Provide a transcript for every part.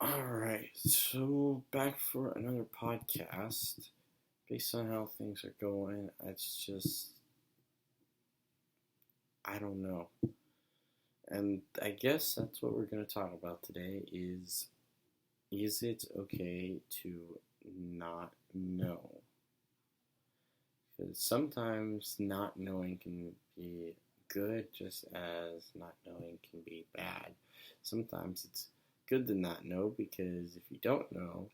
Alright, so back for another podcast. Based on how things are going, I don't know. And I guess that's what we're going to talk about today is it okay to not know? Because sometimes not knowing can be good just as not knowing can be bad. Sometimes it's good to not know because if you don't know,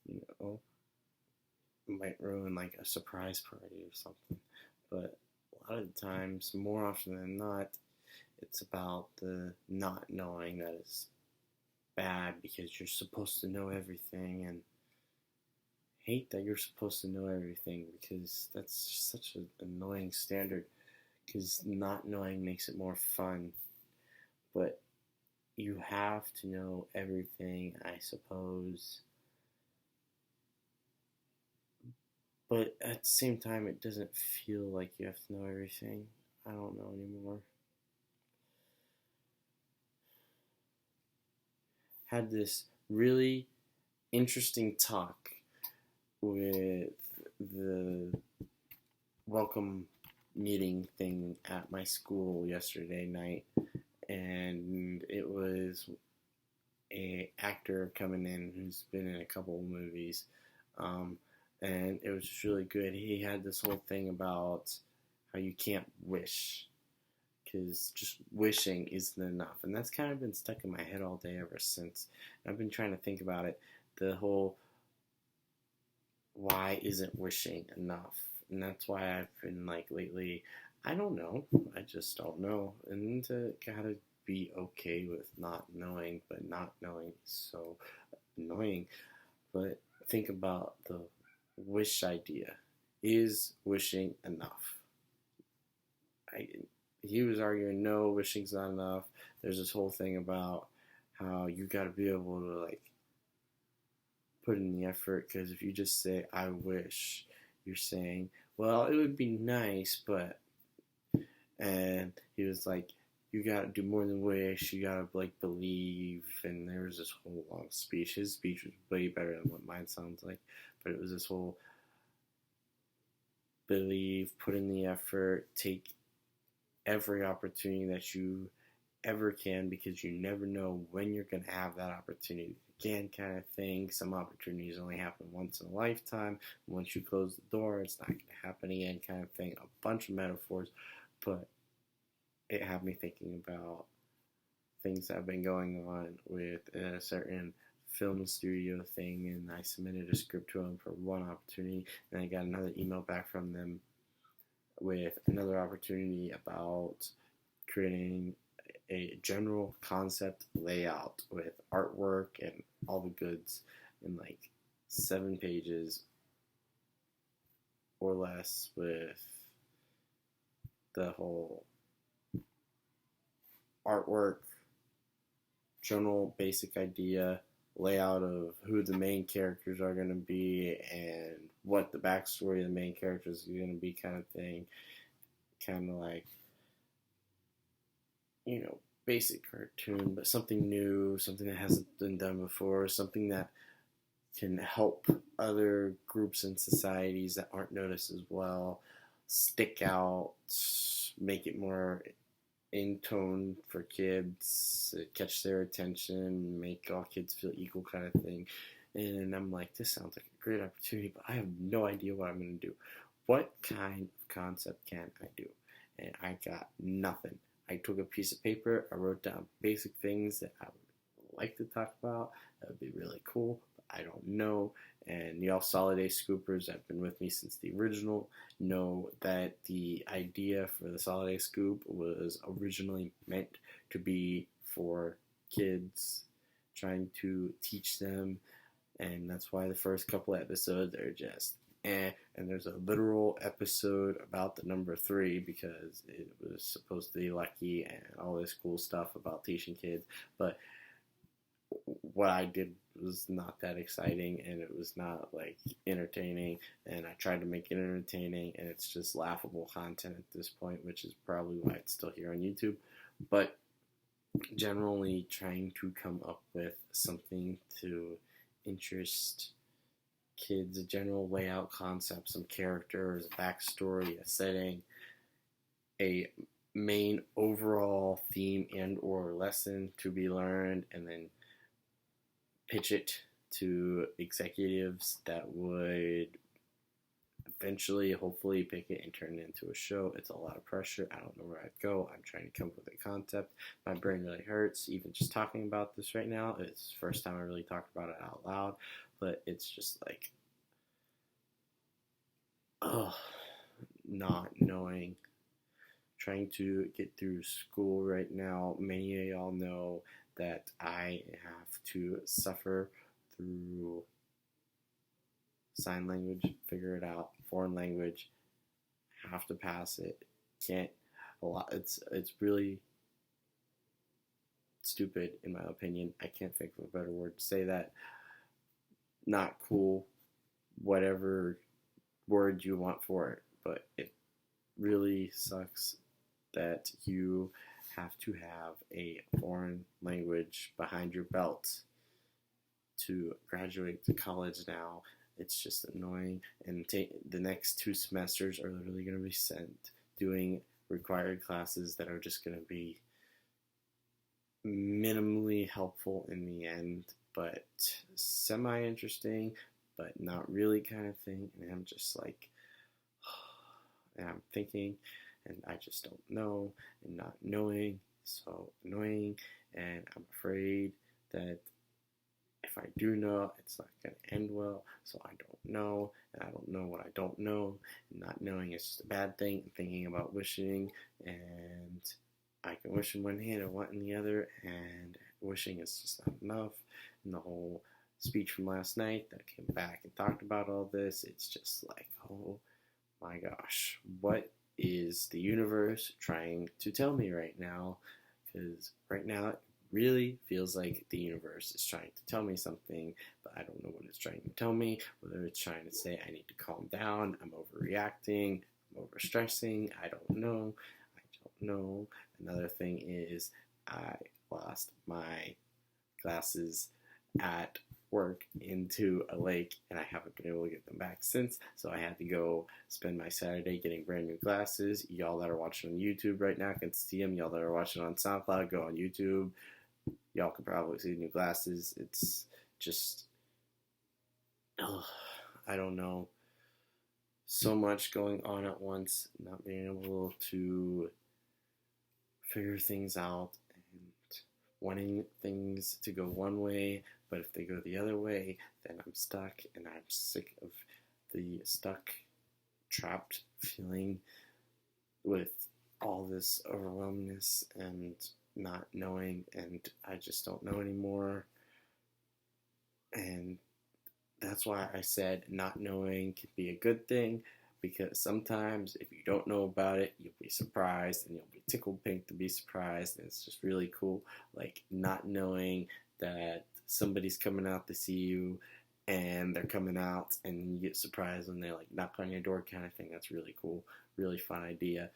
you know, it might ruin like a surprise party or something. But a lot of the times, more often than not, it's about the not knowing that is bad because you're supposed to know everything and hate that you're supposed to know everything because that's such an annoying standard because not knowing makes it more fun. But you have to know everything, I suppose. But at the same time, it doesn't feel like you have to know everything. I don't know anymore. Had this really interesting talk with the welcome meeting thing at my school yesterday night, and it was a actor coming in who's been in a couple of movies, um, and it was just really good. He had this whole thing about how you can't wish because just wishing isn't enough, and that's kind of been stuck in my head all day ever since. And I've been trying to think about it. The whole why isn't wishing enough? And that's why I've been like lately, I don't know. I just don't know. And to gotta be okay with not knowing, but not knowing is so annoying. But think about the wish idea. Is wishing enough? I, he was arguing no, wishing's not enough. There's this whole thing about how you gotta be able to like put in the effort because if you just say I wish, you're saying, well, it would be nice, but and he was like, you gotta do more than wish, you gotta like believe, and there was this whole long speech. His speech was way better than what mine sounds like, but it was this whole believe, put in the effort, take every opportunity that you ever can because you never know when you're going to have that opportunity again, kind of thing. Some opportunities only happen once in a lifetime. Once you close the door, it's not going to happen again, kind of thing. A bunch of metaphors, but it had me thinking about things that have been going on with a certain film studio thing, and I submitted a script to them for one opportunity, and I got another email back from them with another opportunity about creating a general concept layout with artwork and all the goods in like 7 pages or less with the whole artwork, general basic idea, layout of who the main characters are going to be and what the backstory of the main characters is going to be, kind of thing. Kind of like, basic cartoon, but something new, something that hasn't been done before, something that can help other groups and societies that aren't noticed as well stick out, make it more in tone for kids, catch their attention, make all kids feel equal, kind of thing. And I'm like, this sounds like a great opportunity, but I have no idea what I'm going to do. What kind of concept can I do? And I got nothing. I took a piece of paper, I wrote down basic things that I would like to talk about. That would be really cool, but I don't know. And y'all Solid A Scoopers that have been with me since the original know that the idea for the Solid A Scoop was originally meant to be for kids, trying to teach them, and that's why the first couple episodes are just and there's a literal episode about the number 3 because it was supposed to be lucky and all this cool stuff about teaching kids, but what I did was not that exciting and it was not like entertaining, and I tried to make it entertaining and it's just laughable content at this point, which is probably why it's still here on YouTube. But generally trying to come up with something to interest kids, a general layout concept, some characters, a backstory, a setting, a main overall theme and or lesson to be learned, and then pitch it to executives that would eventually hopefully pick it and turn it into a show. It's a lot of pressure. I don't know where I'd go. I'm trying to come up with a concept. My brain really hurts even just talking about this right now. It's the first time I really talked about it out loud, but it's just like, oh, not knowing, trying to get through school right now. Many of y'all know that I have to suffer through sign language, figure it out, foreign language, have to pass it. Can't a lot. It's really stupid in my opinion. I can't think of a better word to say that. Not cool. Whatever word you want for it, but it really sucks that you have to have a foreign language behind your belt to graduate to college now. It's just annoying, and the next 2 semesters are literally going to be spent doing required classes that are just going to be minimally helpful in the end, but semi-interesting, but not really kind of thing. And I'm just like, and I'm thinking, and I just don't know, and not knowing, so annoying, and I'm afraid that if I do know, it's not going to end well, so I don't know, and I don't know what I don't know, and not knowing is just a bad thing, and thinking about wishing, and I can wish in one hand and want in the other, and wishing is just not enough, and the whole speech from last night that came back and talked about all this, it's just like, oh my gosh, what is the universe trying to tell me right now? Because right now it really feels like the universe is trying to tell me something, but I don't know what it's trying to tell me, whether it's trying to say I need to calm down, I'm overreacting, I'm overstressing, I don't know. Another thing is I lost my glasses at work into a lake, and I haven't been able to get them back since, so I had to go spend my Saturday getting brand new glasses. Y'all that are watching on YouTube right now can see them. Y'all that are watching on SoundCloud, go on YouTube. Y'all can probably see the new glasses. It's just, I don't know. So much going on at once, not being able to figure things out, and wanting things to go one way, but if they go the other way, then I'm stuck, and I'm sick of the stuck, trapped feeling with all this overwhelmness and not knowing, and I just don't know anymore. And that's why I said not knowing can be a good thing, because sometimes if you don't know about it, you'll be surprised, and you'll be tickled pink to be surprised, and it's just really cool. Like not knowing that somebody's coming out to see you, and they're coming out, and you get surprised when they like knock on your door, kind of thing. That's really cool, really fun idea.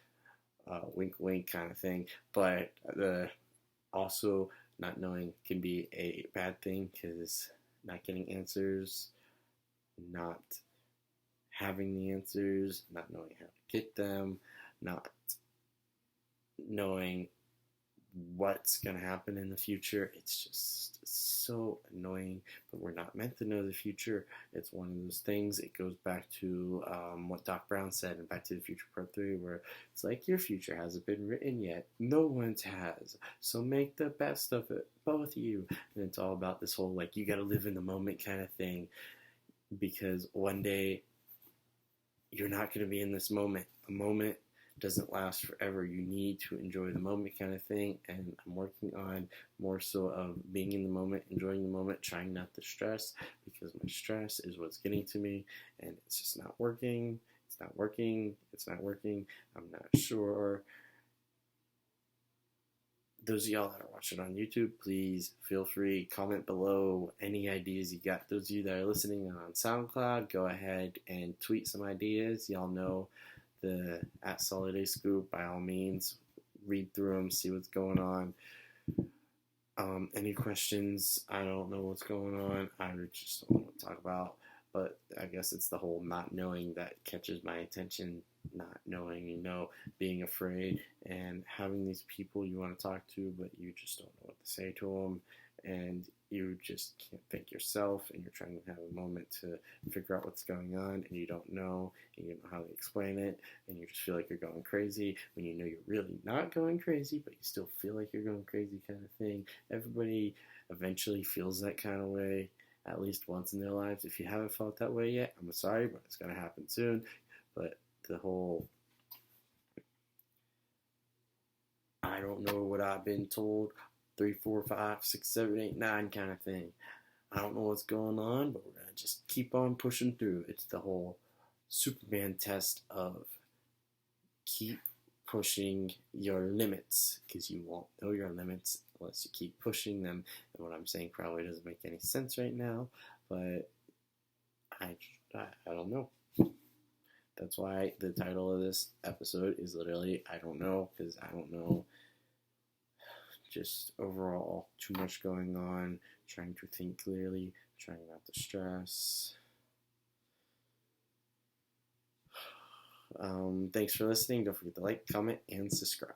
Wink, wink, kind of thing. But also not knowing can be a bad thing, because not getting answers, not having the answers, not knowing how to get them, not knowing what's going to happen in the future. It's just so annoying, but we're not meant to know the future. It's one of those things. It goes back to what Doc Brown said in Back to the Future Part 3, where it's like, your future hasn't been written yet. No one's has. So make the best of it, both of you. And it's all about this whole, like, you got to live in the moment kind of thing, because one day you're not going to be in this moment. The moment doesn't last forever. You need to enjoy the moment kind of thing, and I'm working on more so of being in the moment, enjoying the moment, trying not to stress, because my stress is what's getting to me, and it's just not working. It's not working. I'm not sure. Those of y'all that are watching on YouTube, please feel free, comment below any ideas you got. Those of you that are listening on SoundCloud, go ahead and tweet some ideas. Y'all know the @Soliday Scoop. By all means, read through them, see what's going on. Any questions? I don't know what's going on. I just don't want to talk about. But I guess it's the whole not knowing that catches my attention. Not knowing, being afraid and having these people you want to talk to, but you just don't know what to say to them, and you just can't think yourself, and you're trying to have a moment to figure out what's going on, and you don't know, and you don't know how to explain it, and you just feel like you're going crazy when you know you're really not going crazy, but you still feel like you're going crazy, kind of thing. Everybody eventually feels that kind of way at least once in their lives. If you haven't felt that way yet, I'm sorry, but it's going to happen soon. But the whole I don't know what I've been told 3, 4, 5, 6, 7, 8, 9 kind of thing. I don't know what's going on, but we're going to just keep on pushing through. It's the whole Superman test of keep pushing your limits, because you won't know your limits unless you keep pushing them. And what I'm saying probably doesn't make any sense right now, but I don't know. That's why the title of this episode is literally I don't know, because I don't know. Just overall, too much going on, trying to think clearly, trying not to stress. Thanks for listening. Don't forget to like, comment, and subscribe.